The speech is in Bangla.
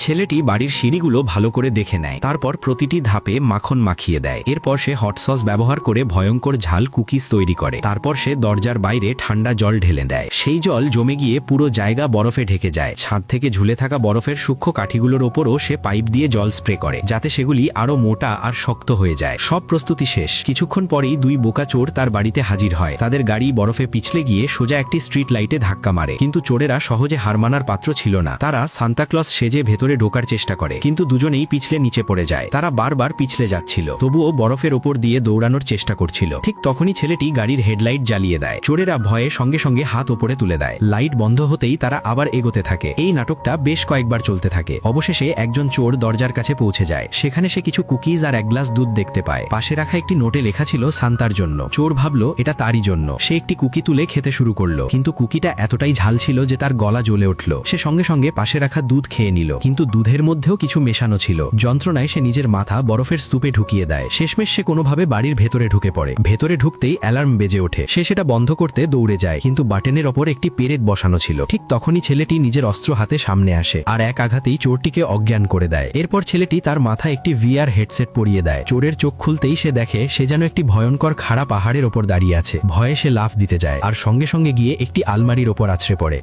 ছেলেটি বাড়ির সিঁড়িগুলো ভালো করে দেখে নেয়, তারপর প্রতিটি ধাপে মাখন মাখিয়ে দেয়। এরপর সে হট সস ব্যবহার করে ভয়ঙ্কর ঝাল কুকিজ তৈরি করে। তারপর সে দরজার বাইরে ঠান্ডা জল ঢেলে দেয়। সেই জল জমে গিয়ে পুরো জায়গা বরফে ঢেকে যায়। ছাদ থেকে ঝুলে থাকা বরফের সূক্ষ্ম কাঠিগুলোর ওপরও সে পাইপ দিয়ে জল স্প্রে করে, যাতে সেগুলি আরো মোটা আর শক্ত হয়ে যায়। সব প্রস্তুতি শেষ। কিছুক্ষণ পরেই দুই বোকা চোর তার বাড়িতে হাজির হয়। তাদের গাড়ি বরফে পিছলে গিয়ে সোজা একটি স্ট্রিট লাইটে ধাক্কা মারে, কিন্তু চোরেরা সহজে হার মানার পাত্র ছিল না। তারা সান্তাক্লজ সেজে ভেতরে ঢোকার চেষ্টা করে, কিন্তু দুজনেই পিছলে নিচে পড়ে যায়। তারা বারবার পিছলে যাচ্ছিল, তবুও বরফের ওপর দিয়ে দৌড়ানোর চেষ্টা করছিল। ঠিক তখনই ছেলেটি গাড়ির হেডলাইট জ্বালিয়ে দেয়। চোরেরা ভয়ে সঙ্গে সঙ্গে হাত ওপরে তুলে দেয়। লাইট বন্ধ হতেই তারা আবার এগোতে থাকে। এই নাটকটা বেশ কয়েকবার চলতে থাকে। অবশেষে একজন চোর দরজার কাছে পৌঁছে যায়। সেখানে সে কিছু কুকিজ আর এক গ্লাস দুধ দেখতে পায়। পাশে রাখা একটি নোটে লেখা ছিল সান্তার জন্য। চোর ভাবলো এটা তারই জন্য। সে একটি কুকি তুলে খেতে শুরু করলো, কিন্তু কুকিটা এতটাই ঝাল ছিল যে তার গলা জ্বলে উঠল। সে সঙ্গে সঙ্গে পাশে রাখা দুধ খেয়ে নিল, কিন্তু দুধের মধ্যেও কিছু মেশানো ছিল। যন্ত্রণায় সে নিজের মাথা বরফের স্তূপে ঢুকিয়ে দেয়। শেষমেশ সে কোনোভাবে বাড়ির ভেতরে ঢুকে পড়ে। ভেতরে ঢুকতেই অ্যালার্ম বেজে ওঠে। সে সেটা বন্ধ করতে দৌড়ে যায়, কিন্তু বাটনের ওপর একটি পেরেক বসানো ছিল। ঠিক তখনই ছেলেটি নিজের অস্ত্র হাতে সামনে আসে আর এক আঘাতেই চোরটিকে অজ্ঞান করে দেয়। এরপর ছেলেটি তার মাথায় একটি VR হেডসেট পরিয়ে দেয়। চোরের চোখ খুলতেই সে দেখে সে যেন একটি ভয়ঙ্কর খাড়া পাহাড়ের ওপর দাঁড়িয়ে আছে। ভয়ে সে লাফ দিতে যায় আর সঙ্গে সঙ্গে গিয়ে একটি আলমারির ওপর আছড়ে পড়ে।